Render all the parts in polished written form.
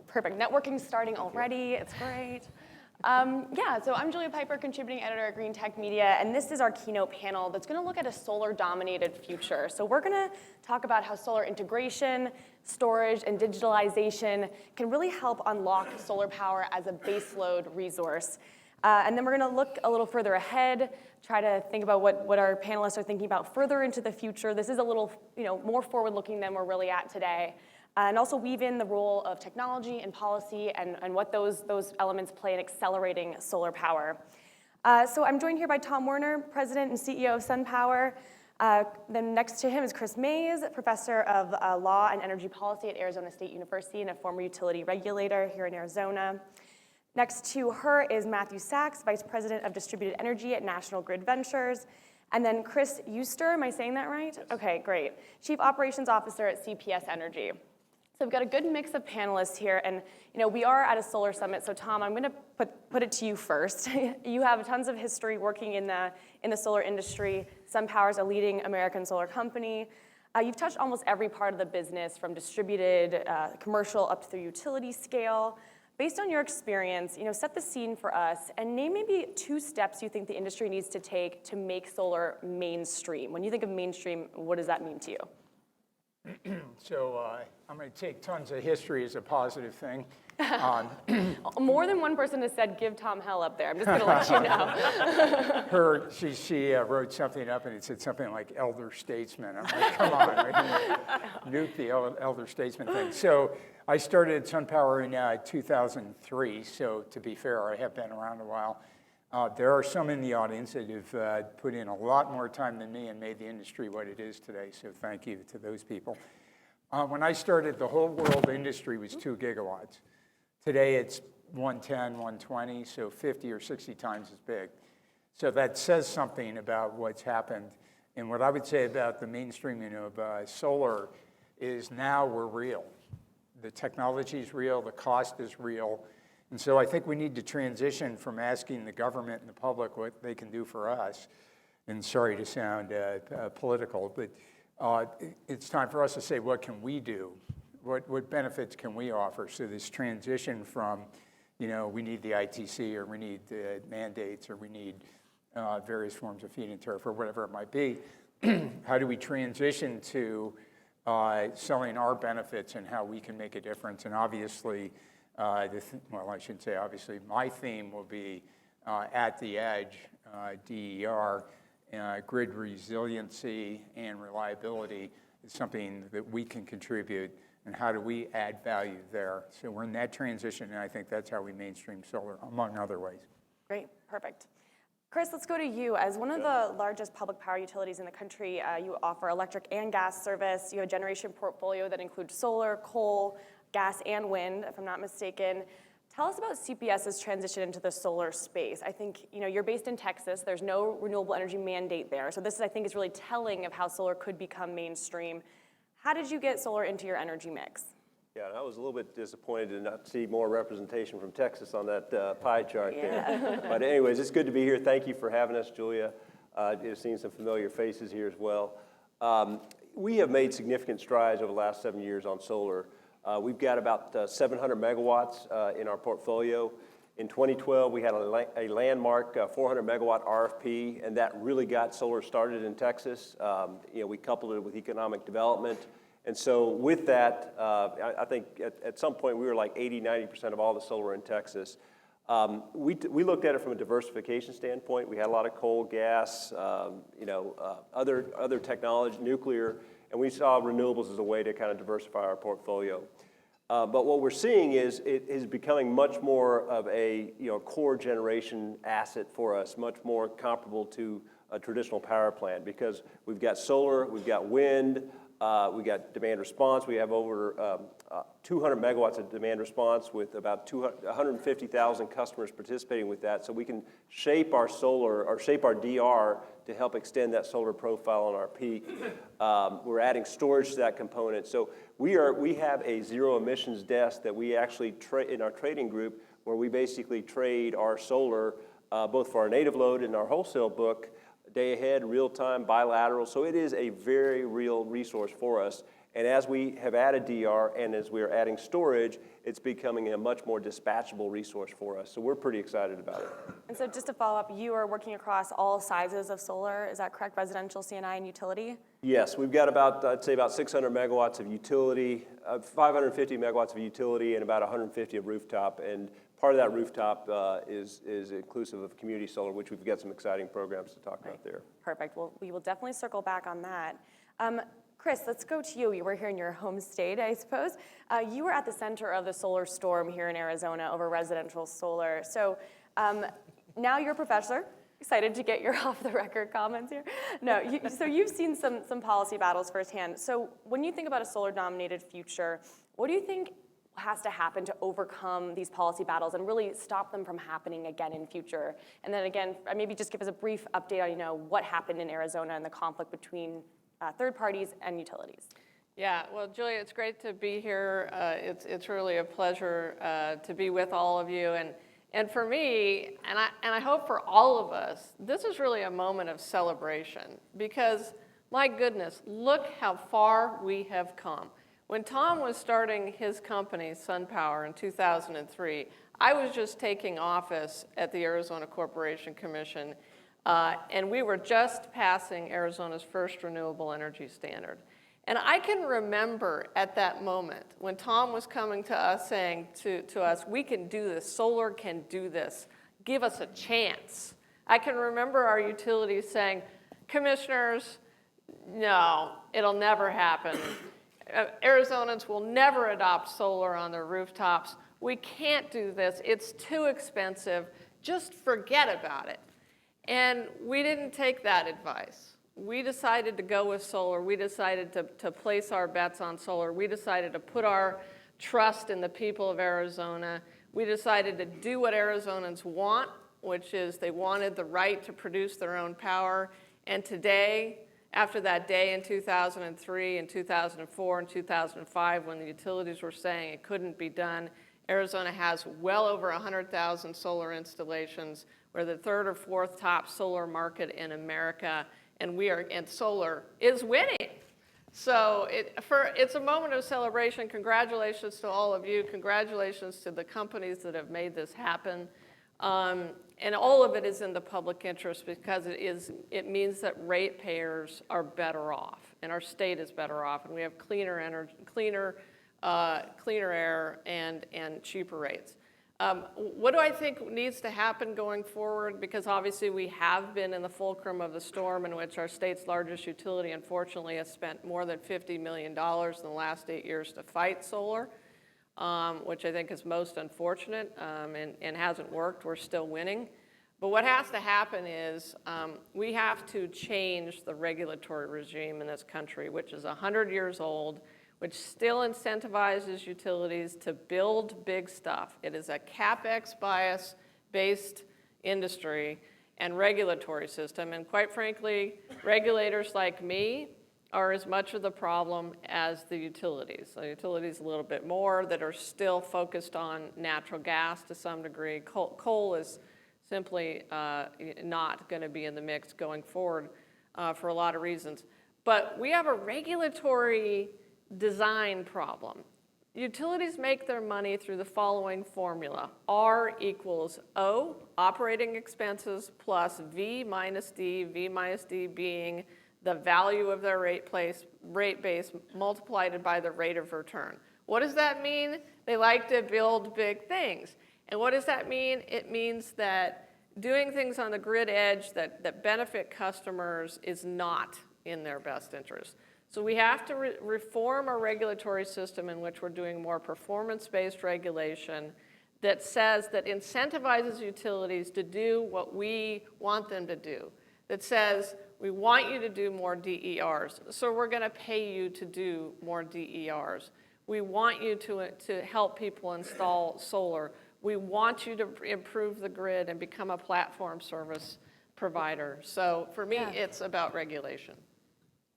Perfect. Networking's starting already. It's great. So I'm Julia Piper, contributing editor at Green Tech Media, and this is our keynote panel that's going to look at a solar-dominated future. So we're going to talk about how solar integration, storage, and digitalization can really help unlock solar power as a baseload resource. And then we're going to look a little further ahead, try to think about what our panelists are thinking about further into the future. This is a little more forward-looking than we're really at today. And also weave in the role of technology and policy and what those elements play in accelerating solar power. So I'm joined here by Tom Werner, President and CEO of SunPower. Then next to him is Chris Mays, Professor of Law and Energy Policy at Arizona State University and a former utility regulator here in Arizona. Next to her is Matthew Sachs, Vice President of Distributed Energy at National Grid Ventures. And then Chris Euster, am I saying that right? Yes. Okay, great. Chief Operations Officer at CPS Energy. So we've got a good mix of panelists here, and we are at a solar summit. So Tom, I'm going to put it to you first. You have tons of history working in the solar industry. SunPower is a leading American solar company. You've touched almost every part of the business, from distributed, commercial, up through utility scale. Based on your experience, set the scene for us and name maybe 2 steps you think the industry needs to take to make solar mainstream. When you think of mainstream, what does that mean to you? So I'm going to take tons of history as a positive thing. More than one person has said, give Tom hell up there. I'm just going to let you know. She wrote something up and it said something like elder statesman. I'm like, come on, nuke the elder statesman thing. So I started SunPower in 2003. So to be fair, I have been around a while. There are some in the audience that have put in a lot more time than me and made the industry what it is today, so thank you to those people. When I started, the whole world industry was 2 gigawatts. Today it's 110, 120, so 50 or 60 times as big. So that says something about what's happened. And what I would say about the mainstreaming of solar is now we're real. The technology is real, the cost is real. And so I think we need to transition from asking the government and the public what they can do for us. And sorry to sound political, but it's time for us to say, what can we do? What benefits can we offer? So this transition from, we need the ITC, or we need mandates, or we need various forms of feed-in tariff, or whatever it might be. How do we transition to selling our benefits and how we can make a difference? And obviously, I shouldn't say obviously, my theme will be at the edge, DER, grid resiliency and reliability is something that we can contribute, and how do we add value there? So we're in that transition, and I think that's how we mainstream solar, among other ways. Great, perfect. Chris, let's go to you. As one of the largest public power utilities in the country, you offer electric and gas service. You have a generation portfolio that includes solar, coal, gas, and wind, if I'm not mistaken. Tell us about CPS's transition into the solar space. I think you're based in Texas. There's no renewable energy mandate there. So this, I think, is really telling of how solar could become mainstream. How did you get solar into your energy mix? Yeah, I was a little bit disappointed to not see more representation from Texas on that pie chart there. But anyways, it's good to be here. Thank you for having us, Julia. I've seen some familiar faces here as well. We have made significant strides over the last 7 years on solar. We've got about 700 megawatts in our portfolio. In 2012, we had a landmark 400 megawatt RFP, and that really got solar started in Texas. We coupled it with economic development. And so with that, I think at some point we were like 80, 90% of all the solar in Texas. We looked at it from a diversification standpoint. We had a lot of coal, gas, other technology, nuclear, and we saw renewables as a way to kind of diversify our portfolio. But what we're seeing is it is becoming much more of a core generation asset for us, much more comparable to a traditional power plant, because we've got solar, we've got wind, we got demand response. We have over 200 megawatts of demand response with about 150,000 customers participating with that. So we can shape our solar, or shape our DR to help extend that solar profile on our peak. We're adding storage to that component. So we have a zero emissions desk that we actually trade in our trading group, where we basically trade our solar both for our native load and our wholesale book, day ahead, real time, bilateral. So it is a very real resource for us. And as we have added DR and as we are adding storage, it's becoming a much more dispatchable resource for us. So we're pretty excited about it. And so just to follow up, you are working across all sizes of solar, is that correct? Residential, C&I, and utility? Yes, we've got about, I'd say about 600 megawatts of utility, 550 megawatts of utility, and about 150 of rooftop. And part of that rooftop is inclusive of community solar, which we've got some exciting programs to talk about there. Perfect. Well, we will definitely circle back on that. Chris, let's go to you. You were here in your home state, I suppose. You were at the center of the solar storm here in Arizona over residential solar. So now you're a professor. Excited to get your off-the-record comments here. No, so you've seen some policy battles firsthand. So when you think about a solar-dominated future, what do you think has to happen to overcome these policy battles and really stop them from happening again in future? And then again, maybe just give us a brief update on what happened in Arizona and the conflict between third parties and utilities. Yeah, well, Julia, it's great to be here. It's really a pleasure to be with all of you. And for me, and I hope for all of us, this is really a moment of celebration because, my goodness, look how far we have come. When Tom was starting his company, SunPower, in 2003, I was just taking office at the Arizona Corporation Commission, and we were just passing Arizona's first renewable energy standard. And I can remember at that moment when Tom was coming to us saying to us, we can do this, solar can do this, give us a chance. I can remember our utilities saying, commissioners, no, it'll never happen. Arizonans will never adopt solar on their rooftops. We can't do this, it's too expensive, just forget about it. And we didn't take that advice. We decided to go with solar. We decided to place our bets on solar. We decided to put our trust in the people of Arizona. We decided to do what Arizonans want, which is they wanted the right to produce their own power. And today, after that day in 2003 and 2004 and 2005 when the utilities were saying it couldn't be done, Arizona has well over 100,000 solar installations. We're the third or fourth top solar market in America. And solar is winning. So it's a moment of celebration. Congratulations to all of you. Congratulations to the companies that have made this happen. And all of it is in the public interest because it means that ratepayers are better off, and our state is better off, and we have cleaner energy, cleaner air, and cheaper rates. What do I think needs to happen going forward? Because obviously we have been in the fulcrum of the storm in which our state's largest utility, unfortunately, has spent more than $50 million in the last 8 years to fight solar, which I think is most unfortunate and hasn't worked. We're still winning. But what has to happen is we have to change the regulatory regime in this country, which is 100 years old, which still incentivizes utilities to build big stuff. It is a CapEx bias-based industry and regulatory system. And quite frankly, regulators like me are as much of the problem as the utilities. The utilities a little bit more that are still focused on natural gas to some degree. Coal is simply not going to be in the mix going forward for a lot of reasons. But we have a regulatory design problem. Utilities make their money through the following formula. R equals O, operating expenses, plus V minus D being the value of their rate base multiplied by the rate of return. What does that mean? They like to build big things. And what does that mean? It means that doing things on the grid edge that benefit customers is not in their best interest. So we have to reform our regulatory system in which we're doing more performance-based regulation that says, that incentivizes utilities to do what we want them to do, that says, we want you to do more DERs, so we're going to pay you to do more DERs. We want you to help people install solar. We want you to improve the grid and become a platform service provider. So for me, it's about regulation.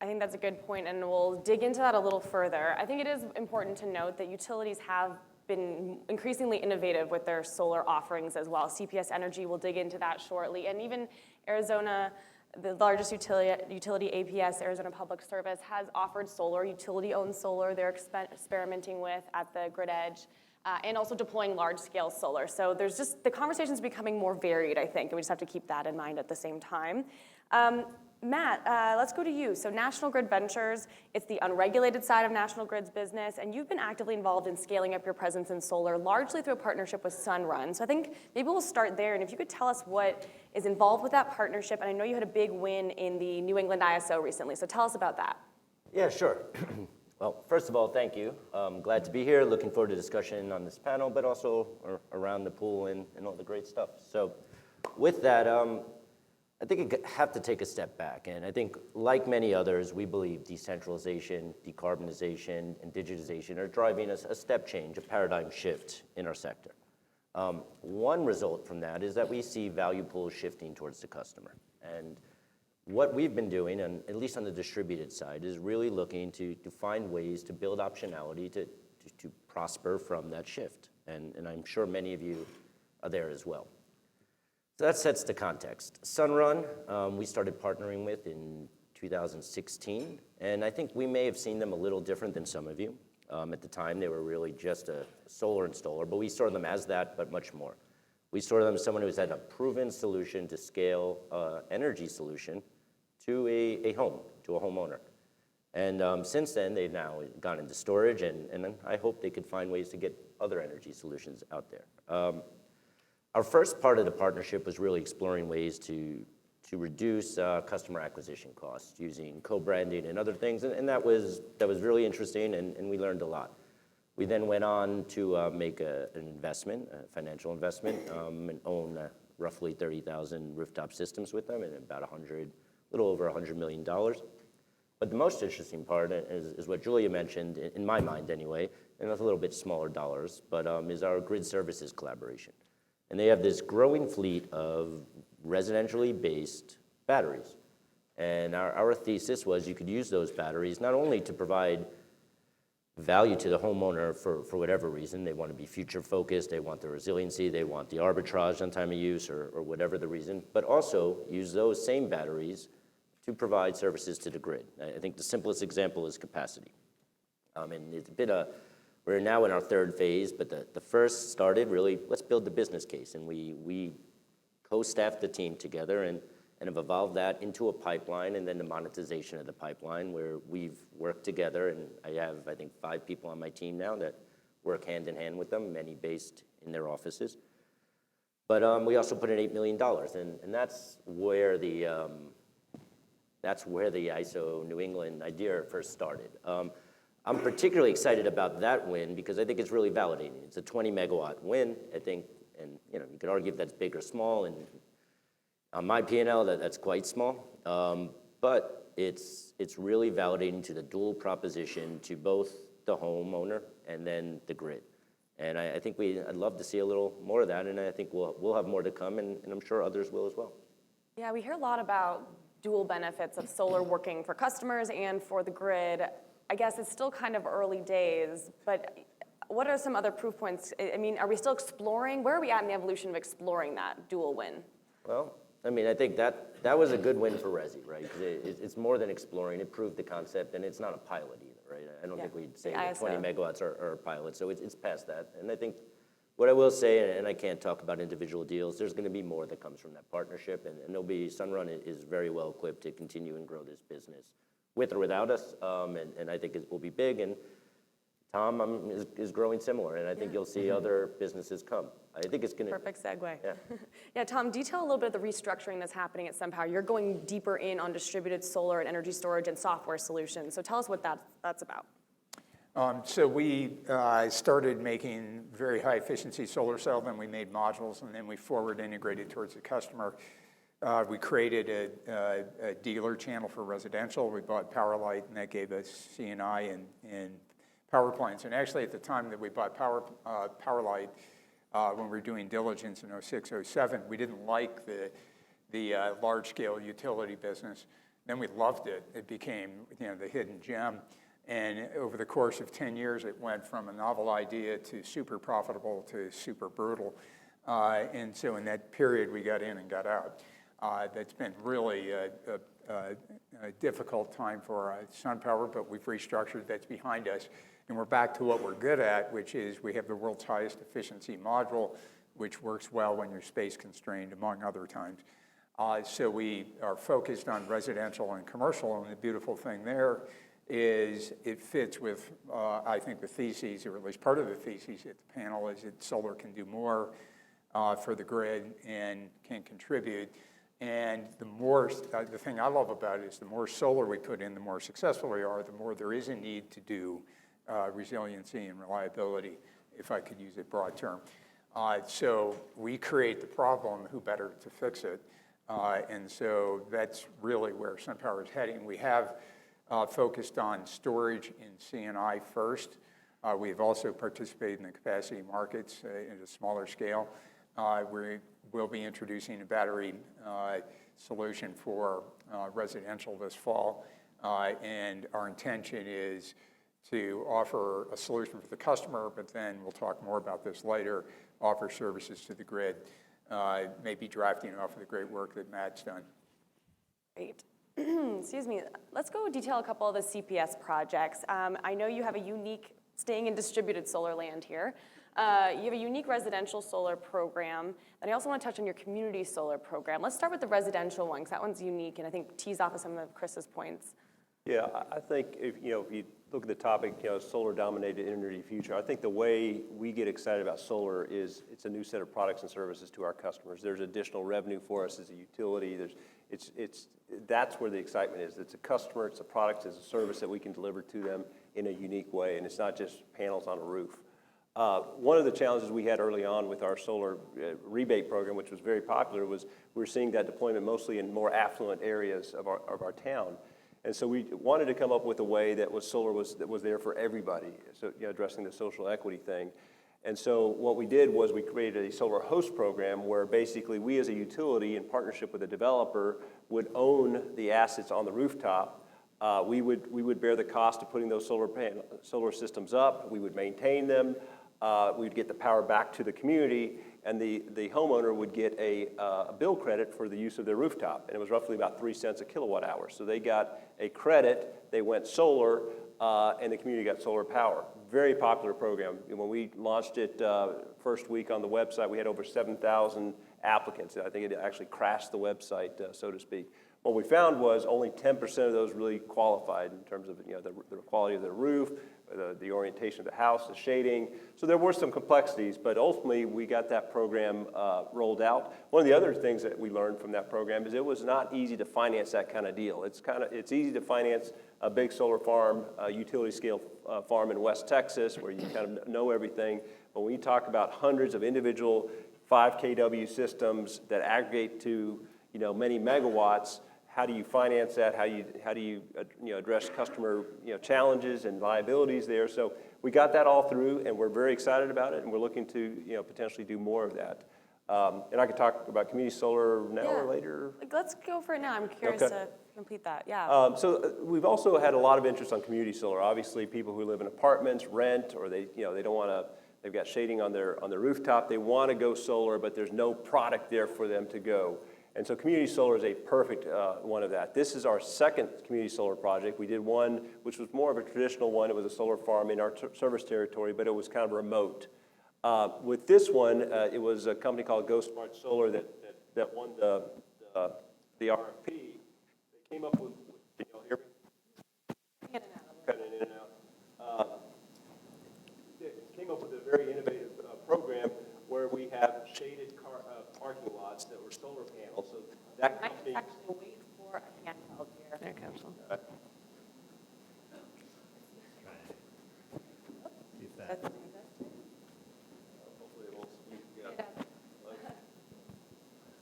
I think that's a good point, and we'll dig into that a little further. I think it is important to note that utilities have been increasingly innovative with their solar offerings as well. CPS Energy will dig into that shortly, and even Arizona, the largest utility APS, Arizona Public Service, has offered solar, utility-owned solar they're experimenting with at the grid edge. and also deploying large-scale solar. So there's just, the conversation's becoming more varied, I think, and we just have to keep that in mind at the same time. Matt, let's go to you. So National Grid Ventures, it's the unregulated side of National Grid's business, and you've been actively involved in scaling up your presence in solar, largely through a partnership with Sunrun. So I think maybe we'll start there, and if you could tell us what is involved with that partnership, and I know you had a big win in the New England ISO recently, so tell us about that. Yeah, sure. Well, first of all, thank you. Glad to be here. Looking forward to discussion on this panel, but also around the pool and all the great stuff. So with that, I think I have to take a step back. And I think, like many others, we believe decentralization, decarbonization, and digitization are driving a step change, a paradigm shift in our sector. One result from that is that we see value pools shifting towards the customer. And what we've been doing, and at least on the distributed side, is really looking to find ways to build optionality to prosper from that shift. And I'm sure many of you are there as well. So that sets the context. Sunrun, we started partnering with in 2016, and I think we may have seen them a little different than some of you. At the time, they were really just a solar installer, but we saw them as that, but much more. We saw them as someone who's had a proven solution to scale energy solution to a home, to a homeowner. And since then, they've now gone into storage, and I hope they could find ways to get other energy solutions out there. Our first part of the partnership was really exploring ways to reduce customer acquisition costs using co-branding and other things, and that was really interesting, and we learned a lot. We then went on to make an investment, a financial investment, and own roughly 30,000 rooftop systems with them, and about a little over $100 million. But the most interesting part is what Julia mentioned, in my mind anyway, and that's a little bit smaller dollars, but is our grid services collaboration. And they have this growing fleet of residentially based batteries. And our thesis was you could use those batteries not only to provide value to the homeowner for whatever reason, they want to be future focused, they want the resiliency, they want the arbitrage on time of use or whatever the reason, but also use those same batteries to provide services to the grid. I think the simplest example is capacity. And it's been we're now in our third phase, but the first started really, let's build the business case. And we co-staffed the team together and have evolved that into a pipeline and then the monetization of the pipeline where we've worked together. And I have, I think, 5 people on my team now that work hand in hand with them, many based in their offices. But we also put in $8 million, and that's where the ISO New England idea first started. I'm particularly excited about that win because I think it's really validating. It's a 20 megawatt win, I think, and you could argue if that's big or small, and on my P&L, that's quite small, but it's really validating to the dual proposition to both the homeowner and then the grid. And I think I'd love to see a little more of that, and I think we'll have more to come, and I'm sure others will as well. Yeah, we hear a lot about dual benefits of solar working for customers and for the grid. I guess it's still kind of early days, but what are some other proof points? I mean, are we still exploring? Where are we at in the evolution of exploring that dual win? Well, I mean, I think that was a good win for Resi, right? Because it's more than exploring. It proved the concept, and it's not a pilot either, right? I don't think we'd say that 20 megawatts are a pilot, so it's past that. And I think what I will say, and I can't talk about individual deals, there's going to be more that comes from that partnership, and Sunrun is very well equipped to continue and grow this business with or without us, and I think it will be big. And Tom is growing similar, and I think you'll see other businesses come. I think it's going to... Perfect segue. Yeah. Yeah, Tom, detail a little bit of the restructuring that's happening at SunPower. You're going deeper in on distributed solar and energy storage and software solutions. So tell us what that's about. So we started making very high efficiency solar cell, then we made modules, and then we forward integrated towards the customer. We created a dealer channel for residential. We bought Powerlight, and that gave us C&I and power plants. And actually, at the time that we bought Powerlight, when we were doing diligence in 06, 07, we didn't like the large-scale utility business. Then we loved it. It became the hidden gem. And over the course of 10 years, it went from a novel idea to super profitable to super brutal. And so in that period, we got in and got out. That's been really a difficult time for SunPower, but we've restructured. That's behind us. And we're back to what we're good at, which is we have the world's highest efficiency module, which works well when you're space constrained, among other times. So we are focused on residential and commercial, and the beautiful thing there is it fits with, I think, the theses, or at least part of the theses at the panel, is that solar can do more for the grid and can contribute. And the thing I love about it is the more solar we put in, the more successful we are, the more there is a need to do resiliency and reliability, if I could use a broad term. So we create the problem, who better to fix it? And so that's really where SunPower is heading. We have focused on storage in C&I first. We've also participated in the capacity markets at a smaller scale. We will be introducing a battery solution for residential this fall. And our intention is to offer a solution for the customer, but then we'll talk more about this later, offer services to the grid, maybe drafting off of the great work that Matt's done. Great. Excuse me. Let's go detail a couple of the CPS projects. I know you have a unique, staying in distributed solar land here, you have a unique residential solar program, and I also want to touch on your community solar program. Let's start with the residential one, because that one's unique, and I think tees off of some of Chris's points. Yeah, I think if you look at the topic, solar-dominated energy future, I think the way we get excited about solar is it's a new set of products and services to our customers. There's additional revenue for us as a utility. That's where the excitement is. It's a customer, it's a product, it's a service that we can deliver to them in a unique way, and it's not just panels on a roof. One of the challenges we had early on with our solar rebate program, which was very popular, was we were seeing that deployment mostly in more affluent areas of our town. And so we wanted to come up with a way that that was there for everybody, so addressing the social equity thing. And so what we did was we created a solar host program where basically we as a utility, in partnership with a developer, would own the assets on the rooftop. We would bear the cost of putting those solar systems up. We would maintain them. We would get the power back to the community, and the homeowner would get a bill credit for the use of their rooftop. And it was roughly about 3 cents a kilowatt hour. So they got a credit, they went solar, and the community got solar power. Very popular program. And when we launched it first week on the website, we had over 7,000 applicants. I think it actually crashed the website, so to speak. What we found was only 10% of those really qualified in terms of the quality of the roof, the orientation of the house, the shading. So there were some complexities, but ultimately we got that program rolled out. One of the other things that we learned from that program is it was not easy to finance that kind of deal. It's easy to finance a big solar farm, a utility scale farm in West Texas where you kind of know everything. But when you talk about hundreds of individual 5 kW systems that aggregate to many megawatts, how do you finance that? How do you address customer challenges and liabilities there? So we got that all through, and we're very excited about it, and we're looking to potentially do more of that. And I could talk about community solar now or later. Let's go for it now. I'm curious to complete that. Yeah. So we've also had a lot of interest on community solar. Obviously, people who live in apartments, rent, or they don't want to. They've got shading on their rooftop. They want to go solar, but there's no product there for them to go. And so community solar is a perfect one of that. This is our second community solar project. We did one which was more of a traditional one. It was a solar farm in our service territory, but it was kind of remote. With this one, it was a company called Go Smart Solar that won the RFP. They came up with here. Cutting in and out. They came up with a very innovative program where we have shaded parking lots that were solar panels. So that company. Actually wait for a handheld here. There comes one. See if that. Hopefully it won't speak.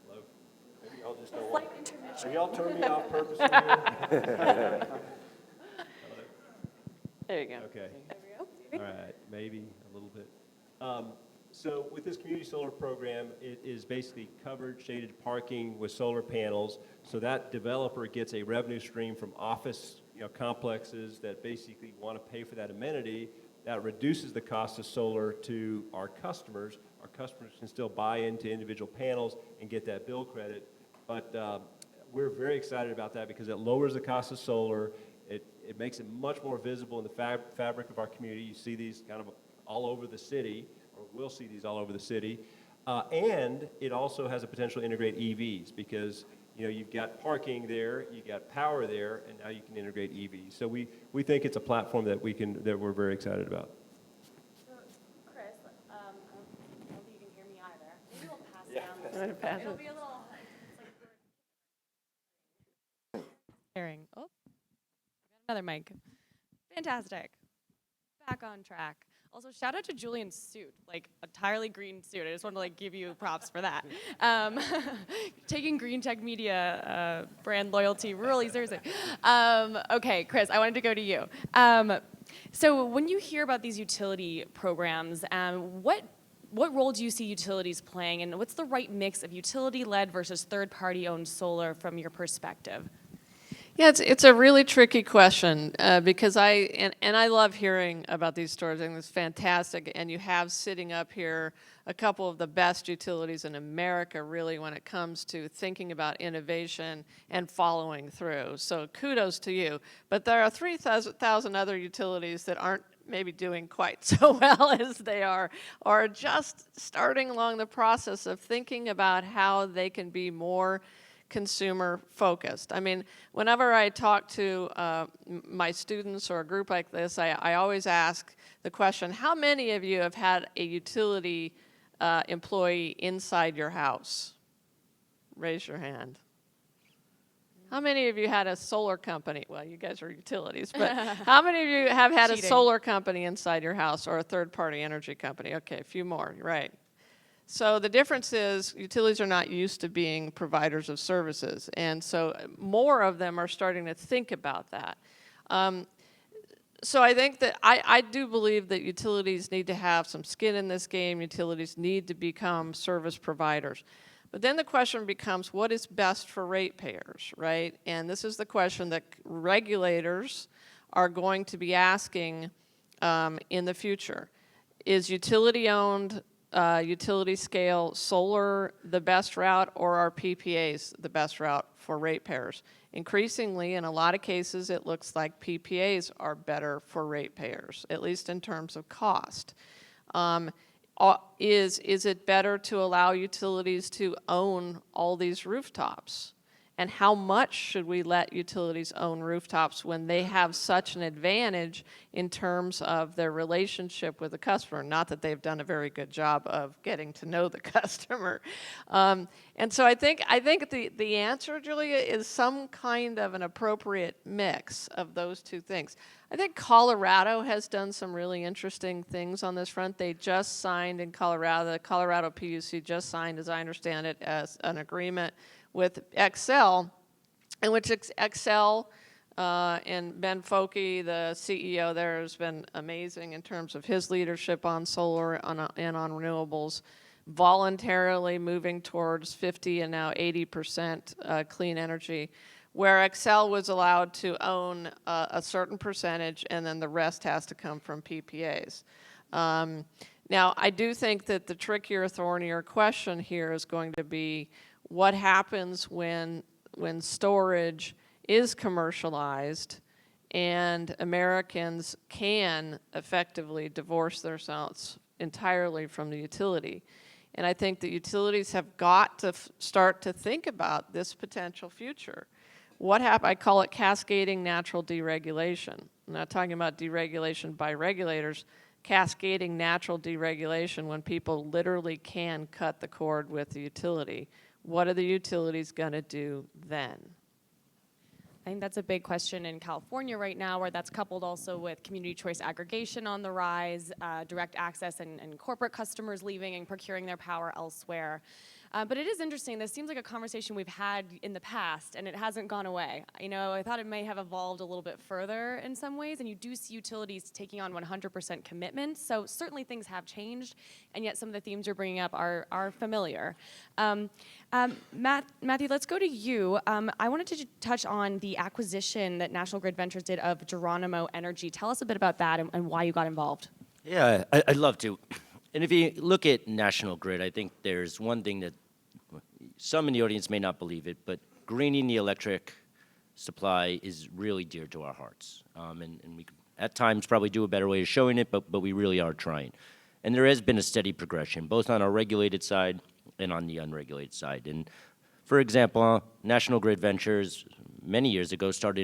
Hello? Maybe y'all just don't Slight want. intermission. Are y'all turning me off purposely here? There you go. Okay. There we go. All right. Maybe a little bit. So with this community solar program, it is basically covered shaded parking with solar panels. So that developer gets a revenue stream from office complexes that basically want to pay for that amenity. That reduces the cost of solar to our customers. Our customers can still buy into individual panels and get that bill credit. But we're very excited about that because it lowers the cost of solar. It makes it much more visible in the fabric of our community. You see these kind of all over the city, or will see these all over the city. And it also has a potential to integrate EVs because you've got parking there, you got power there, and now you can integrate EVs. So we think it's a platform that we're very excited about. So, Chris, I don't think you can hear me either. Maybe we'll pass down this. Pass It'll it. be a little. Hearing. Oh, another mic. Fantastic. Back on track. Also, shout out to Julian's suit, like entirely green suit. I just want to give you props for that. Taking Green Tech Media brand loyalty really seriously. Okay, Chris, I wanted to go to you. So when you hear about these utility programs, what role do you see utilities playing, and what's the right mix of utility-led versus third-party owned solar from your perspective? Yeah, it's a really tricky question because I love hearing about these stories. I think it's fantastic, and you have sitting up here a couple of the best utilities in America, really, when it comes to thinking about innovation and following through. So kudos to you. But there are 3,000 other utilities that aren't maybe doing quite so well as they are, or just starting along the process of thinking about how they can be more consumer focused. I mean, whenever I talk to my students or a group like this, I always ask the question, how many of you have had a utility employee inside your house? Raise your hand. How many of you had a solar company? Well, you guys are utilities, but how many of you have had a solar company inside your house or a third-party energy company? Okay, a few more, right. So the difference is utilities are not used to being providers of services, and so more of them are starting to think about that. So I think that I do believe that utilities need to have some skin in this game. Utilities need to become service providers. But then the question becomes, what is best for ratepayers, right? And this is the question that regulators are going to be asking in the future. Is utility-owned utility scale solar the best route, or are PPAs the best route for ratepayers? Increasingly, in a lot of cases, it looks like PPAs are better for ratepayers, at least in terms of cost. Is it better to allow utilities to own all these rooftops? And how much should we let utilities own rooftops when they have such an advantage in terms of their relationship with the customer? Not that they've done a very good job of getting to know the customer. And so I think the answer, Julia, is some kind of an appropriate mix of those two things. I think Colorado has done some really interesting things on this front. They just signed in Colorado, the Colorado PUC just signed, as I understand it, as an agreement with Xcel, in which Xcel and Ben Foke, the CEO there, has been amazing in terms of his leadership on solar and on renewables, voluntarily moving towards 50 and now 80% clean energy, where Xcel was allowed to own a certain percentage, and then the rest has to come from PPAs. Now, I do think that the trickier, thornier question here is going to be, what happens when storage is commercialized and Americans can effectively divorce themselves entirely from the utility? And I think that utilities have got to start to think about this potential future. I call it cascading natural deregulation. I'm not talking about deregulation by regulators, cascading natural deregulation when people literally can cut the cord with the utility. What are the utilities going to do then? I think that's a big question in California right now, where that's coupled also with community choice aggregation on the rise, direct access and corporate customers leaving and procuring their power elsewhere. But it is interesting. This seems like a conversation we've had in the past, and it hasn't gone away. I thought it may have evolved a little bit further in some ways, and you do see utilities taking on 100% commitments. So certainly things have changed, and yet some of the themes you're bringing up are familiar. Matthew, let's go to you. I wanted to touch on the acquisition that National Grid Ventures did of Geronimo Energy. Tell us a bit about that and why you got involved. Yeah, I'd love to. And if you look at National Grid, I think there's one thing that some in the audience may not believe it, but greening the electric supply is really dear to our hearts. And we could, at times, probably do a better way of showing it, but we really are trying. And there has been a steady progression, both on our regulated side and on the unregulated side. And for example, National Grid Ventures, many years ago, started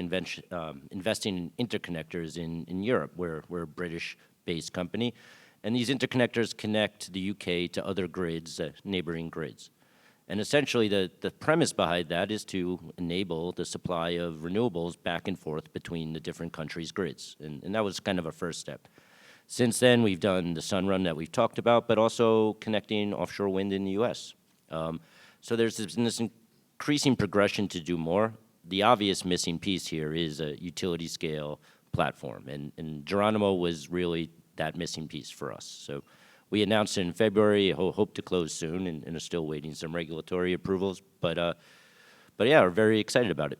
investing in interconnectors in Europe. We're a British-based company. And these interconnectors connect the UK to other grids, neighboring grids. And essentially, the premise behind that is to enable the supply of renewables back and forth between the different countries' grids. And that was kind of a first step. Since then, we've done the sun run that we've talked about, but also connecting offshore wind in the US. So there's been this increasing progression to do more. The obvious missing piece here is a utility scale platform. And Geronimo was really that missing piece for us. So we announced it in February, hope to close soon, and are still waiting some regulatory approvals. But yeah, we're very excited about it.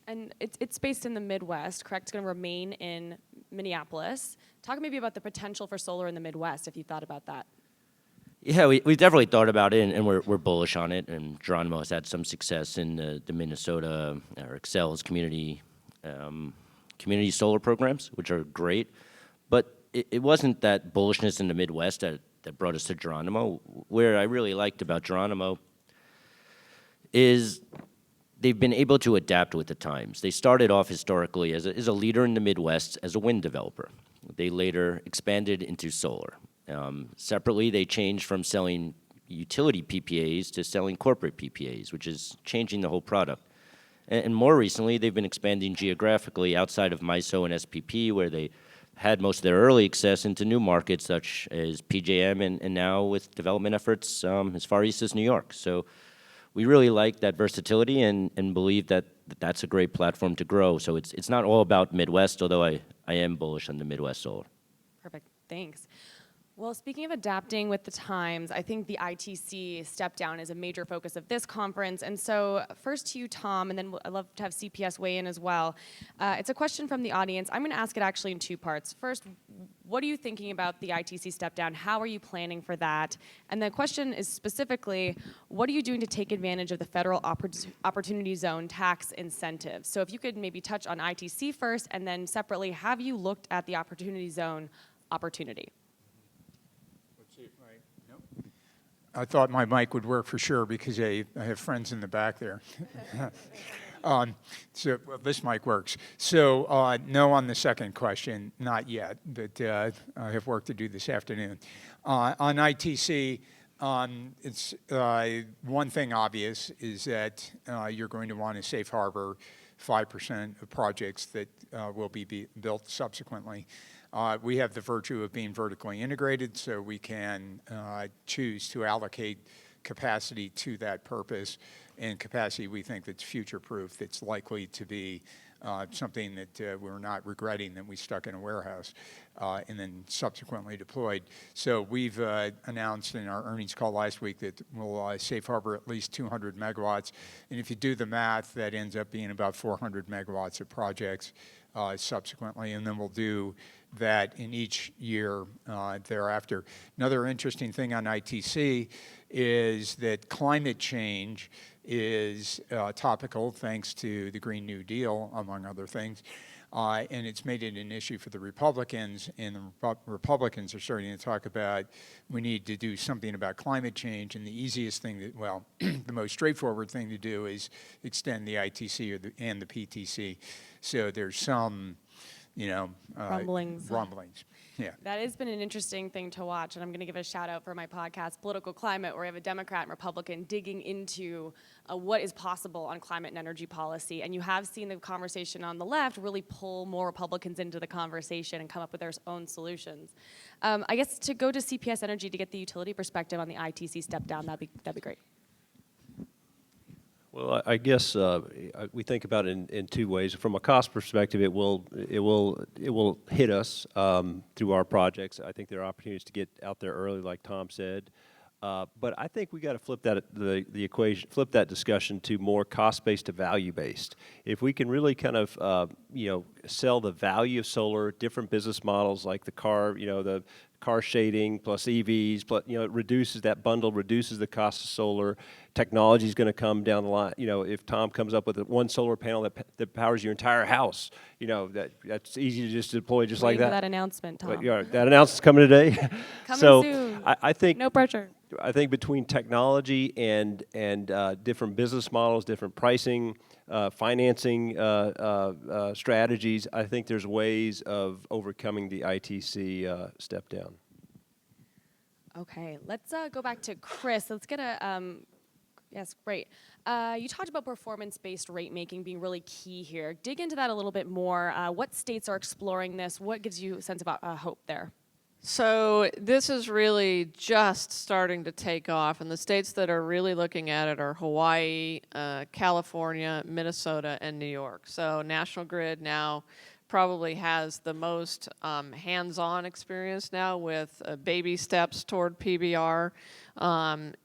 And it's based in the Midwest, correct? It's going to remain in Minneapolis. Talk maybe about the potential for solar in the Midwest, if you thought about that. Yeah, we definitely thought about it, and we're bullish on it. And Geronimo has had some success in the Minnesota, or Excel's community solar programs, which are great. But it wasn't that bullishness in the Midwest that brought us to Geronimo. Where I really liked about Geronimo is they've been able to adapt with the times. They started off historically as a leader in the Midwest as a wind developer. They later expanded into solar. Separately, they changed from selling utility PPAs to selling corporate PPAs, which is changing the whole product. And more recently, they've been expanding geographically outside of MISO and SPP, where they had most of their early access into new markets such as PJM and now with development efforts as far east as New York. So we really like that versatility and believe that that's a great platform to grow. So it's not all about Midwest, although I am bullish on the Midwest solar. Perfect, thanks. Well, speaking of adapting with the times, I think the ITC step down is a major focus of this conference. And so first to you, Tom, and then I'd love to have CPS weigh in as well. It's a question from the audience. I'm going to ask it actually in two parts. First, what are you thinking about the ITC step down? How are you planning for that? And the question is specifically, what are you doing to take advantage of the federal opportunity zone tax incentives? So if you could maybe touch on ITC first, and then separately, have you looked at the opportunity zone opportunity? I thought my mic would work for sure because I have friends in the back there. So well, this mic works. So no on the second question, not yet, but I have work to do this afternoon. On ITC, it's one thing obvious is that you're going to want to safe harbor 5% of projects that will be built subsequently. We have the virtue of being vertically integrated, so we can choose to allocate capacity to that purpose, and capacity we think that's future-proof, that's likely to be something that we're not regretting that we stuck in a warehouse and then subsequently deployed. So we've announced in our earnings call last week that we'll safe harbor at least 200 megawatts, and if you do the math, that ends up being about 400 megawatts of projects subsequently, and then we'll do that in each year thereafter. Another interesting thing on ITC is that climate change is topical thanks to the Green New Deal, among other things, and it's made it an issue for the Republicans, and the Republicans are starting to talk about we need to do something about climate change, and the easiest thing that, well, the most straightforward thing to do is extend the ITC and the PTC. So there's some, rumblings. Yeah. That has been an interesting thing to watch, and I'm going to give a shout out for my podcast, Political Climate, where I have a Democrat and Republican digging into what is possible on climate and energy policy. And you have seen the conversation on the left really pull more Republicans into the conversation and come up with their own solutions. I guess to go to CPS Energy to get the utility perspective on the ITC step down, that'd be great. Well, I guess we think about it in two ways. From a cost perspective, it will hit us through our projects. I think there are opportunities to get out there early, like Tom said. But I think we got to flip the equation, flip that discussion to more cost-based to value-based. If we can really kind of sell the value of solar, different business models like the car shading plus EVs, plus it reduces that bundle, reduces the cost of solar, technology is going to come down the line. You know, if Tom comes up with one solar panel that powers your entire house, you know, that's easy to just deploy just like Waiting for that. that announcement, Tom. But, yeah, that announcement's coming today. Coming so soon. I think No pressure. I think between technology and different business models, different pricing, financing strategies, I think there's ways of overcoming the ITC step down. Okay, let's go back to Chris. Let's get a, yes, great. You talked about performance-based rate making being really key here. Dig into that a little bit more. What states are exploring this? What gives you a sense of hope there? So this is really just starting to take off, and the states that are really looking at it are Hawaii, California, Minnesota, and New York. So National Grid now probably has the most hands-on experience now with baby steps toward PBR, and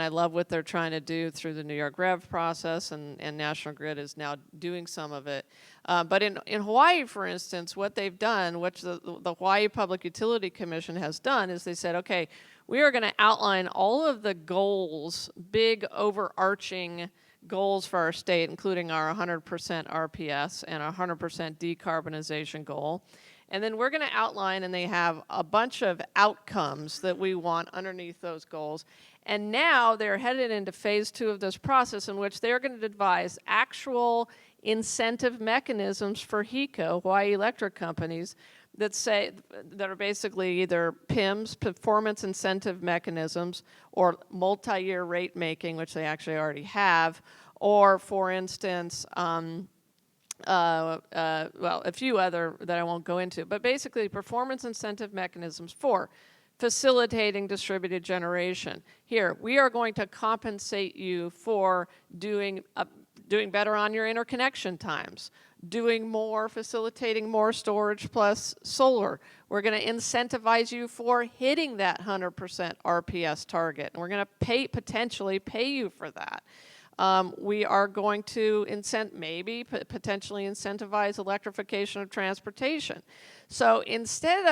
I love what they're trying to do through the New York REV process, and National Grid is now doing some of it. But in Hawaii, for instance, what they've done, which the Hawaii Public Utility Commission has done, is they said, okay, we are going to outline all of the goals, big overarching goals for our state, including our 100% RPS and our 100% decarbonization goal. And then we're going to outline, and they have a bunch of outcomes that we want underneath those goals. And now they're headed into phase 2 of this process, in which they're going to devise actual incentive mechanisms for HECO, Hawaii Electric Companies, that are basically either PIMs, performance incentive mechanisms, or multi-year rate making, which they actually already have, or, for instance, well, a few other that I won't go into, but basically performance incentive mechanisms for facilitating distributed generation. Here, we are going to compensate you for doing better on your interconnection times, doing more, facilitating more storage plus solar. We're going to incentivize you for hitting that 100% RPS target, and we're going to potentially pay you for that. We are going to potentially incentivize electrification of transportation. So instead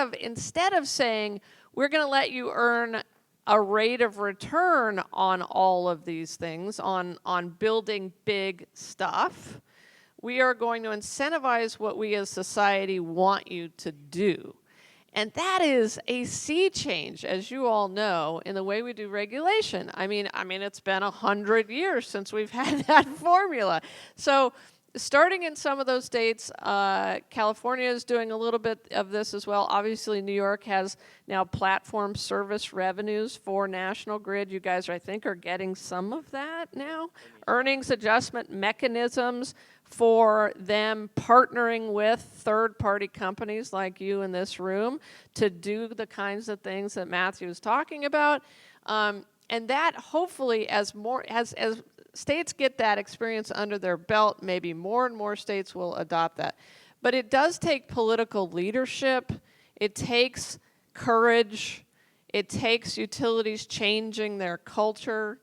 of saying we're going to let you earn a rate of return on all of these things, on building big stuff, we are going to incentivize what we as society want you to do. And that is a sea change, as you all know, in the way we do regulation. I mean, it's been 100 years since we've had that formula. So starting in some of those states, California is doing a little bit of this as well. Obviously, New York has now platform service revenues for National Grid. You guys, I think, are getting some of that now. Earnings adjustment mechanisms for them partnering with third-party companies like you in this room to do the kinds of things that Matthew was talking about. And that hopefully, as states get that experience under their belt, maybe more and more states will adopt that. But it does take political leadership. It takes courage. It takes utilities changing their culture.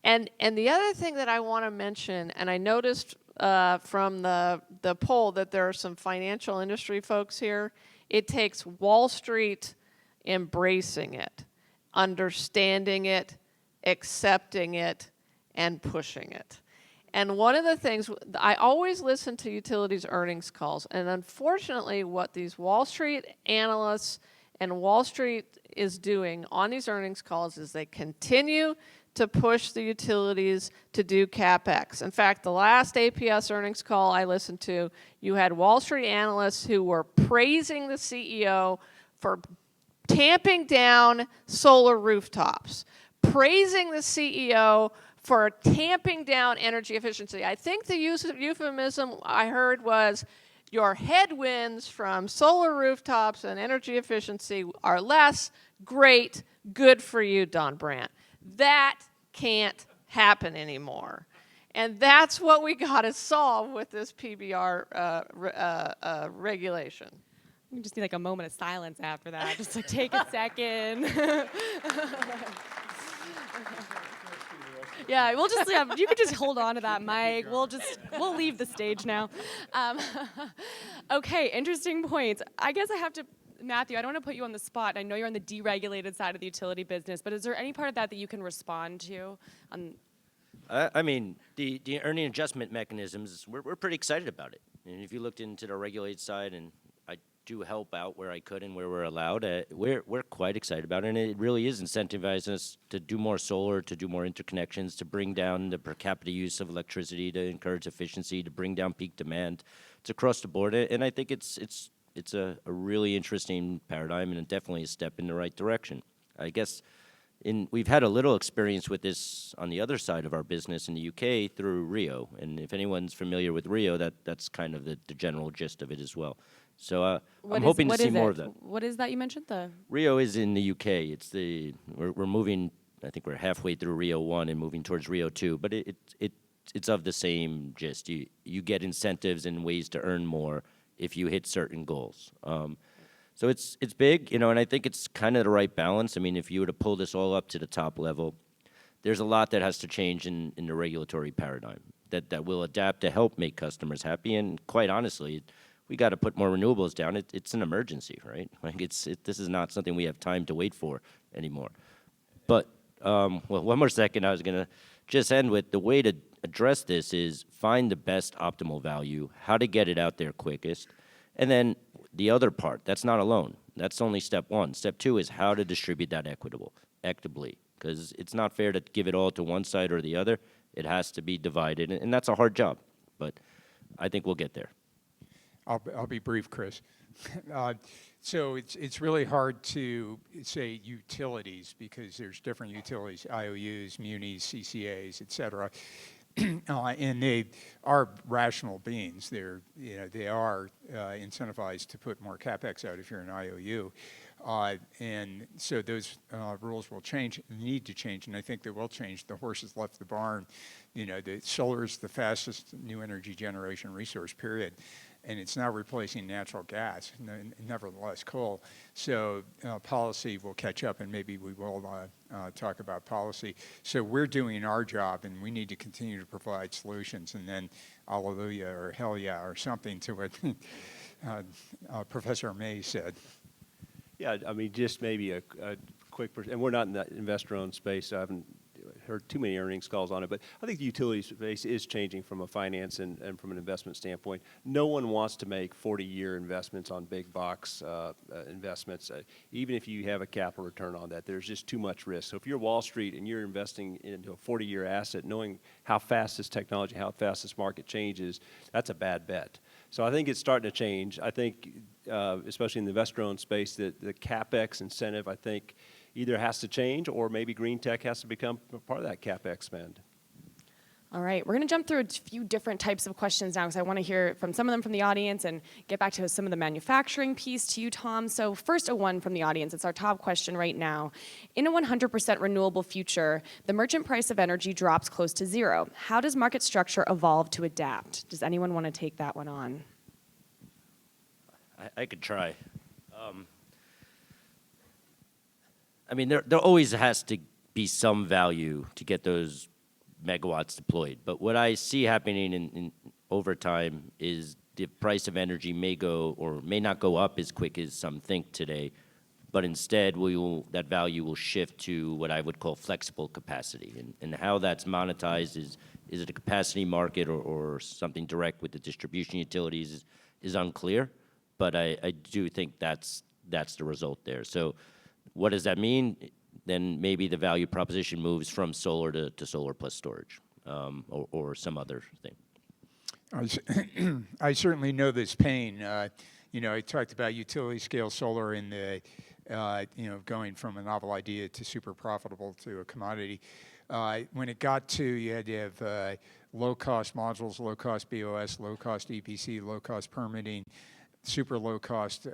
And the other thing that I want to mention, and I noticed from the poll that there are some financial industry folks here, it takes Wall Street embracing it, understanding it, accepting it, and pushing it. And one of the things, I always listen to utilities earnings calls, and unfortunately what these Wall Street analysts and Wall Street is doing on these earnings calls is they continue to push the utilities to do CapEx. In fact, the last APS earnings call I listened to, you had Wall Street analysts who were praising the CEO for tamping down solar rooftops, praising the CEO for tamping down energy efficiency. I think the euphemism I heard was, your headwinds from solar rooftops and energy efficiency are less. Great, good for you, Don Brandt. That can't happen anymore. And that's what we got to solve with this PBR regulation. We just need like a moment of silence after that. Just like take a second. Yeah, we'll just, you could just hold on to that mic. We'll leave the stage now. Okay, interesting points. I guess I have to, Matthew, I don't want to put you on the spot. I know you're on the deregulated side of the utility business, but is there any part of that that you can respond to? I mean, the earning adjustment mechanisms, we're pretty excited about it. And if you looked into the regulated side, and I do help out where I could and where we're allowed, we're quite excited about it. And it really is incentivizing us to do more solar, to do more interconnections, to bring down the per capita use of electricity, to encourage efficiency, to bring down peak demand. It's across the board. And I think it's a really interesting paradigm and definitely a step in the right direction. I guess we've had a little experience with this on the other side of our business in the UK through Rio. And if anyone's familiar with Rio, that's kind of the general gist of it as well. So I'm hoping to see more of that. What is that you mentioned? Rio is in the UK. We're moving. I think we're halfway through Rio 1 and moving towards Rio 2. But it's of the same gist. You get incentives and ways to earn more if you hit certain goals. So it's big, and I think it's kind of the right balance. I mean, if you were to pull this all up to the top level, there's a lot that has to change in the regulatory paradigm that will adapt to help make customers happy. And quite honestly, we got to put more renewables down. It's an emergency, right? Like this is not something we have time to wait for anymore. But well, one more second. I was gonna just end with the way to address this is find the best optimal value, how to get it out there quickest, and then the other part, that's not alone. That's only step one. Step two is how to distribute that equitably, because it's not fair to give it all to one side or the other. It has to be divided, and that's a hard job, but I think we'll get there. I'll be brief, Chris. So it's really hard to say utilities because there's different utilities, IOUs, munis, CCAs, et cetera. And they are rational beings. They are incentivized to put more capex out if you're an IOU, and so those rules will change, need to change, and I think they will change. The horse has left the barn. The solar is the fastest new energy generation resource, period. And it's now replacing natural gas, nevertheless coal. So policy will catch up, and maybe we will talk about policy. So we're doing our job, and we need to continue to provide solutions, and then hallelujah or hell yeah or something to what Professor May said. Yeah, I mean, just maybe a quick, and we're not in that investor-owned space, so I haven't heard too many earnings calls on it, but I think the utility space is changing from a finance and from an investment standpoint. No one wants to make 40-year investments on big box investments, even if you have a capital return on that. There's just too much risk. So if you're Wall Street and you're investing into a 40-year asset, knowing how fast this technology, how fast this market changes, that's a bad bet. So I think it's starting to change. I think, especially in the investor-owned space, that the CapEx incentive, I think, either has to change or maybe green tech has to become part of that CapEx spend. All right, we're going to jump through a few different types of questions now because I want to hear from some of them from the audience and get back to some of the manufacturing piece to you, Tom. So first, one from the audience. It's our top question right now. In a 100% renewable future, the merchant price of energy drops close to zero. How does market structure evolve to adapt? Does anyone want to take that one on? I could try. I mean, there always has to be some value to get those megawatts deployed. But what I see happening in over time is the price of energy may go or may not go up as quick as some think today, but instead that value will shift to what I would call flexible capacity. And how that's monetized is it a capacity market or something direct with the distribution utilities is unclear, but I do think that's the result there. So what does that mean? Then maybe the value proposition moves from solar to solar plus storage, or some other thing. I certainly know this pain. I talked about utility scale solar in the, going from a novel idea to super profitable to a commodity. When it got to, you had to have low-cost modules, low-cost BOS, low-cost EPC, low-cost permitting, super low-cost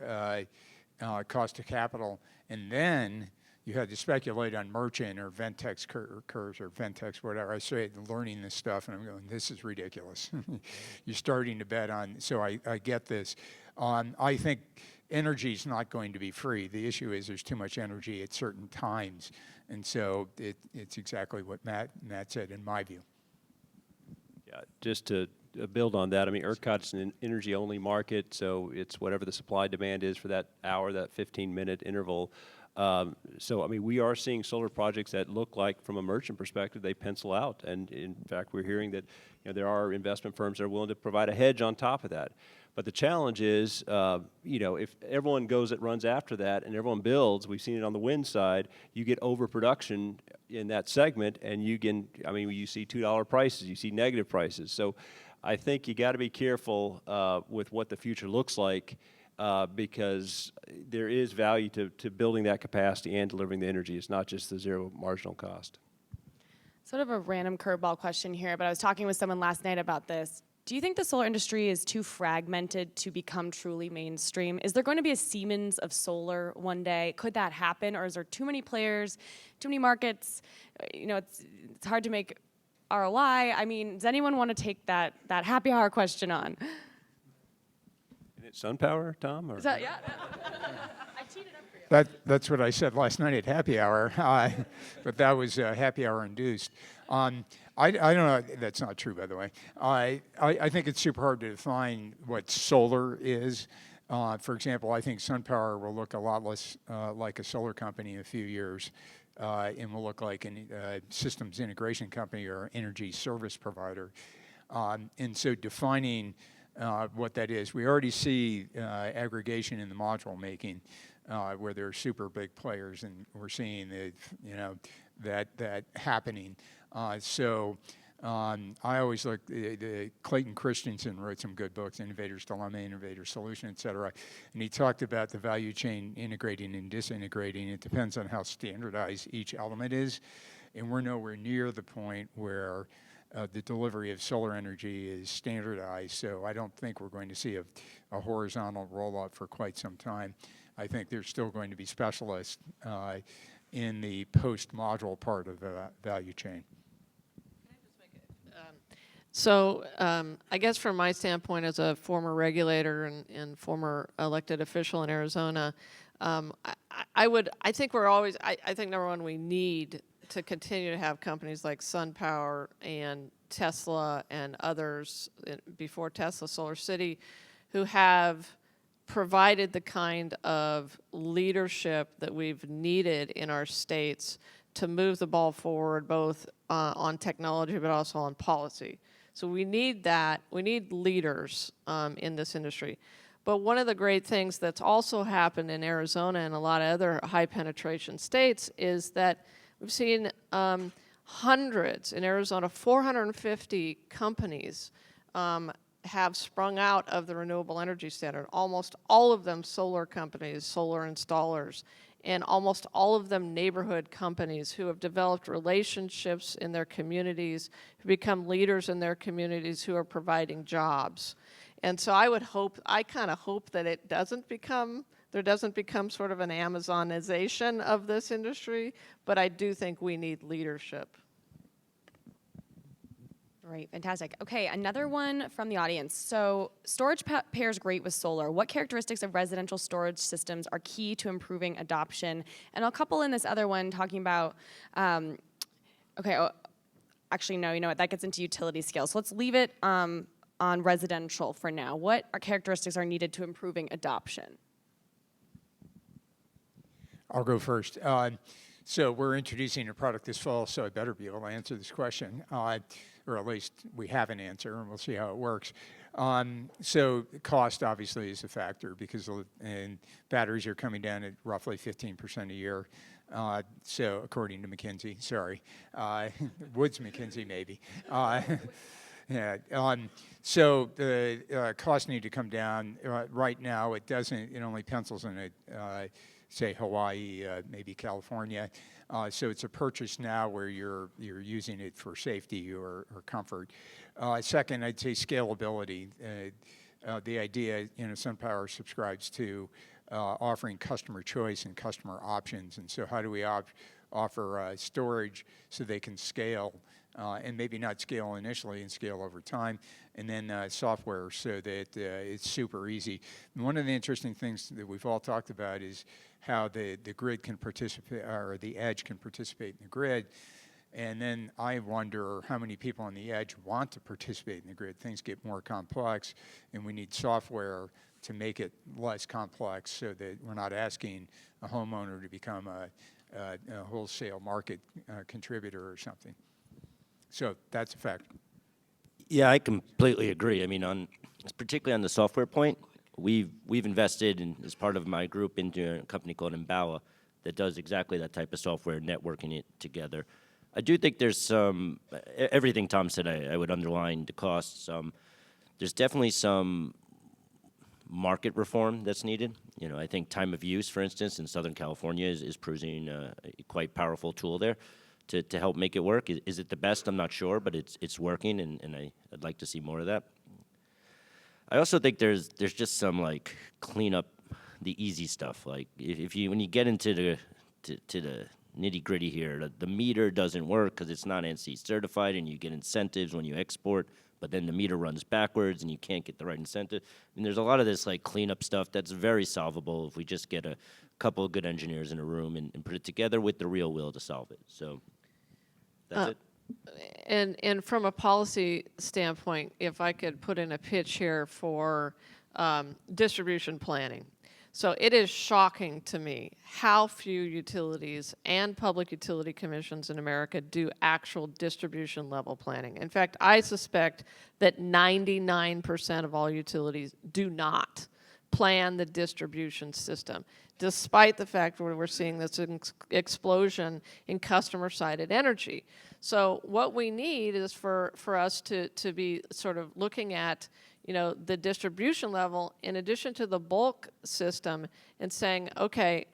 cost of capital, and then you had to speculate on merchant or Ventex curves or Ventex, whatever. I started learning this stuff, and I'm going, this is ridiculous. You're starting to bet on, so I get this. I think energy is not going to be free. The issue is there's too much energy at certain times, and so it's exactly what Matt said, in my view. Yeah, just to build on that, I mean, ERCOT's an energy-only market, so it's whatever the supply-demand is for that hour, that 15-minute interval. So, I mean, we are seeing solar projects that look like, from a merchant perspective, they pencil out. And in fact, we're hearing that there are investment firms that are willing to provide a hedge on top of that. But the challenge is, if everyone runs after that and everyone builds, we've seen it on the wind side, you get overproduction in that segment, and you see $2 prices, you see negative prices. So I think you got to be careful with what the future looks like, because there is value to building that capacity and delivering the energy. It's not just the zero marginal cost. Sort of a random curveball question here, but I was talking with someone last night about this. Do you think the solar industry is too fragmented to become truly mainstream? Is there going to be a Siemens of solar one day? Could that happen, or is there too many players, too many markets? It's hard to make ROI. I mean, does anyone want to take that happy hour question on? Is it SunPower, Tom? Or? Yeah. I teed it up for you. That's what I said last night at happy hour, but that was happy hour induced. I don't know. That's not true, by the way. I think it's super hard to define what solar is. For example, I think SunPower will look a lot less like a solar company in a few years, and will look like a systems integration company or energy service provider. And so defining what that is, we already see aggregation in the module making, where there are super big players, and we're seeing that happening. I always look, Clayton Christensen wrote some good books, Innovator's Dilemma, Innovator Solution, et cetera. And he talked about the value chain integrating and disintegrating. It depends on how standardized each element is. And we're nowhere near the point where the delivery of solar energy is standardized. So I don't think we're going to see a horizontal rollout for quite some time. I think there's still going to be specialists in the post-module part of the value chain. So I guess from my standpoint as a former regulator and former elected official in Arizona, I think number one, we need to continue to have companies like SunPower and Tesla and others, before Tesla, Solar City, who have provided the kind of leadership that we've needed in our states to move the ball forward, both on technology but also on policy. So we need that. We need leaders in this industry. But one of the great things that's also happened in Arizona and a lot of other high penetration states is that we've seen hundreds in Arizona, 450 companies have sprung out of the renewable energy standard. Almost all of them solar companies, solar installers, and almost all of them neighborhood companies who have developed relationships in their communities, who become leaders in their communities, who are providing jobs. And so I kind of hope that there doesn't become sort of an Amazonization of this industry, but I do think we need leadership. Great, fantastic. Okay, another one from the audience. So storage pairs great with solar. What characteristics of residential storage systems are key to improving adoption? And I'll couple in this other one talking about, actually no, you know what, that gets into utility scale. So let's leave it on residential for now. What characteristics are needed to improving adoption? I'll go first. So we're introducing a product this fall, so I better be able to answer this question, or at least we have an answer, and we'll see how it works. So cost obviously is a factor because batteries are coming down at roughly 15% a year. So according to McKinsey, sorry, Woods McKinsey maybe. Yeah. So the costs need to come down. Right now, it doesn't. It only pencils in at say Hawaii, maybe California. So it's a purchase now where you're using it for safety or comfort. Second, I'd say scalability. The idea, SunPower subscribes to offering customer choice and customer options. And so how do we offer storage so they can scale, and maybe not scale initially and scale over time, and then software so that it's super easy. And one of the interesting things that we've all talked about is how the grid can participate, or the edge can participate in the grid. And then I wonder how many people on the edge want to participate in the grid. Things get more complex, and we need software to make it less complex so that we're not asking a homeowner to become a wholesale market contributor or something. So that's a fact. Yeah, I completely agree. I mean, particularly on the software point, we've invested in, as part of my group, into a company called Embawa that does exactly that type of software, networking it together. I do think there's some, everything Tom said, I would underline the costs. There's definitely some market reform that's needed. You know, I think time of use, for instance, in Southern California is proving a quite powerful tool there to help make it work. Is it the best? I'm not sure, but it's working, and I'd like to see more of that. I also think there's just some like clean up the easy stuff. Like if you when you get into the the nitty gritty here, the meter doesn't work because it's not ANSI certified, and you get incentives when you export, but then the meter runs backwards and you can't get the right incentive. And there's a lot of this like cleanup stuff that's very solvable if we just get a couple of good engineers in a room and put it together with the real will to solve it. So that's it. And from a policy standpoint, if I could put in a pitch here for distribution planning. So it is shocking to me how few utilities and public utility commissions in America do actual distribution level planning. In fact, I suspect that 99% of all utilities do not plan the distribution system, despite the fact that we're seeing this explosion in customer-sided energy. So what we need is for us to be sort of looking at, you know, the distribution level in addition to the bulk system and saying, okay,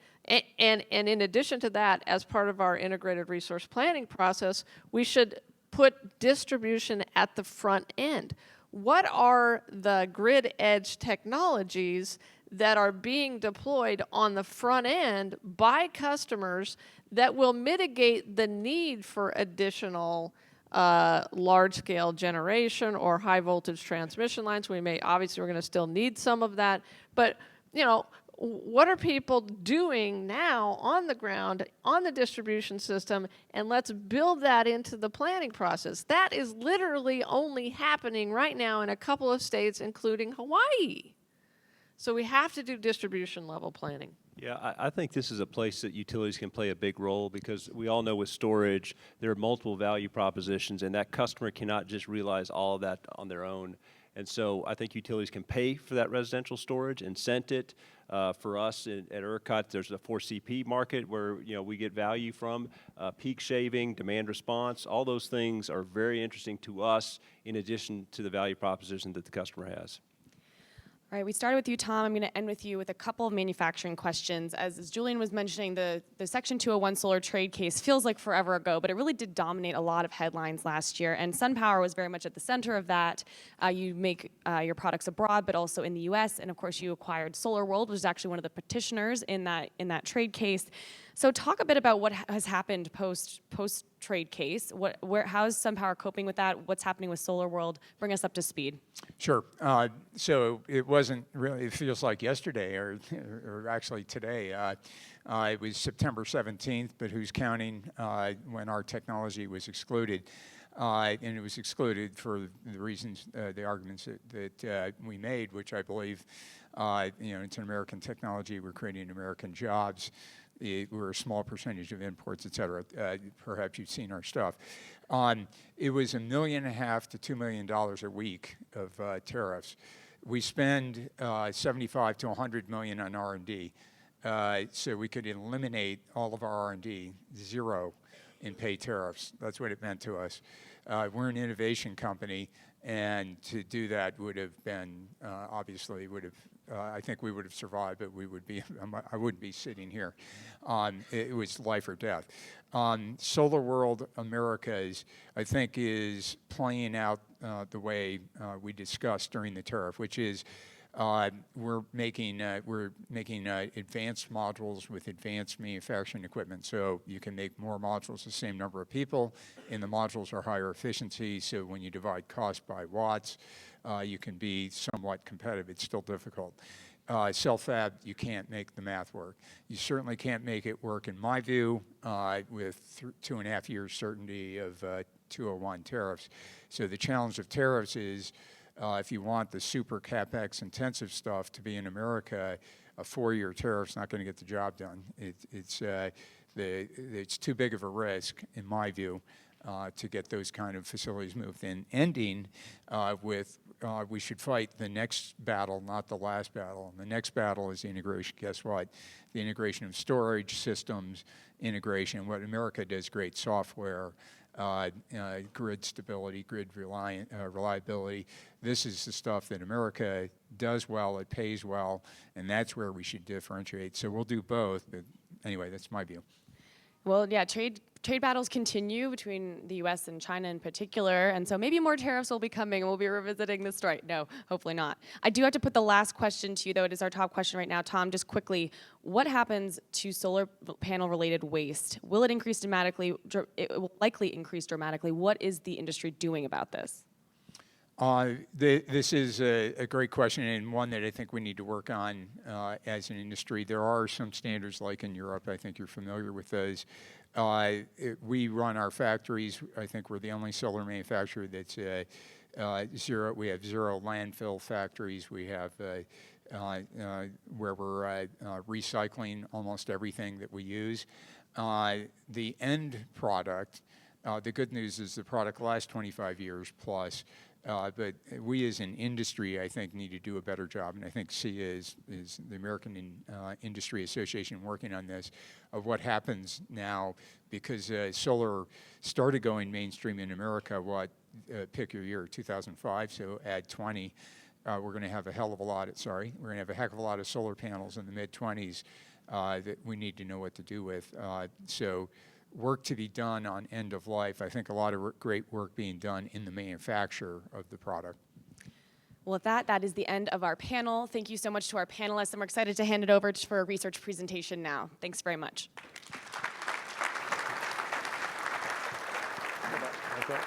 and in addition to that, as part of our integrated resource planning process, we should put distribution at the front end. What are the grid edge technologies that are being deployed on the front end by customers that will mitigate the need for additional large-scale generation or high-voltage transmission lines? We're going to still need some of that, but you know, what are people doing now on the ground, on the distribution system, and let's build that into the planning process. That is literally only happening right now in a couple of states, including Hawaii. So we have to do distribution level planning. Yeah, I think this is a place that utilities can play a big role because we all know with storage, there are multiple value propositions, and that customer cannot just realize all of that on their own. And so I think utilities can pay for that residential storage, incent it. For us at ERCOT, there's a 4CP market where, you know, we get value from peak shaving, demand response. All those things are very interesting to us in addition to the value proposition that the customer has. All right, we started with you, Tom. I'm going to end with you with a couple of manufacturing questions. As Julian was mentioning, the Section 201 solar trade case feels like forever ago, but it really did dominate a lot of headlines last year, and SunPower was very much at the center of that. You make your products abroad, but also in the U.S., and of course you acquired SolarWorld, which is actually one of the petitioners in that trade case. So talk a bit about what has happened post trade case. How is SunPower coping with that? What's happening with SolarWorld? Bring us up to speed. Sure. So it wasn't really, it feels like yesterday or actually today. It was September 17th, but who's counting, when our technology was excluded. And it was excluded for the reasons, the arguments that we made, which I believe, it's an American technology. We're creating American jobs. We're a small percentage of imports, et cetera. Perhaps you've seen our stuff. It was $1.5 million to $2 million a week of tariffs. We spend 75 to 100 million on R&D, so we could eliminate all of our R&D, zero, and pay tariffs. That's what it meant to us. We're an innovation company, and to do that would have been, obviously, I think we would have survived, but I wouldn't be sitting here. It was life or death. SolarWorld America I think is playing out the way we discussed during the tariff, which is we're making advanced modules with advanced manufacturing equipment. So you can make more modules the same number of people, and the modules are higher efficiency. So when you divide cost by watts, you can be somewhat competitive. It's still difficult. self-fab, you can't make the math work. You certainly can't make it work, in my view, with 2.5 years certainty of 201 tariffs. So the challenge of tariffs is if you want the super CapEx intensive stuff to be in America, a 4-year tariff's not going to get the job done. It's too big of a risk, in my view, to get those kind of facilities moved in. Ending with, we should fight the next battle, not the last battle. And the next battle is the integration. Guess what? The integration of storage systems, integration. What America does great: software, grid stability, grid reliability. This is the stuff that America does well, it pays well, and that's where we should differentiate. So we'll do both, but anyway, that's my view. Well, yeah, trade battles continue between the U.S. and China in particular, and so maybe more tariffs will be coming, and we'll be revisiting this story. No, hopefully not. I do have to put the last question to you, though. It is our top question right now. Tom, just quickly, what happens to solar panel-related waste? Will it increase dramatically? It will likely increase dramatically. What is the industry doing about this? This is a great question, and one that I think we need to work on as an industry. There are some standards like in Europe. I think you're familiar with those. We run our factories. I think we're the only solar manufacturer that's zero. We have zero landfill factories. We have where we're recycling almost everything that we use. The end product, the good news is the product lasts 25 years plus. But we as an industry, I think, need to do a better job, and I think SIA is the American Industry Association working on this, of what happens now, because solar started going mainstream in America, pick your year, 2005, so add 20. We're going to have a hell of a lot, we're going to have a heck of a lot of solar panels in the mid-20s that we need to know what to do with. So work to be done on end of life. I think a lot of great work being done in the manufacture of the product. Well, with that is the end of our panel. Thank you so much to our panelists, and we're excited to hand it over for a research presentation now. Thanks very much. Okay.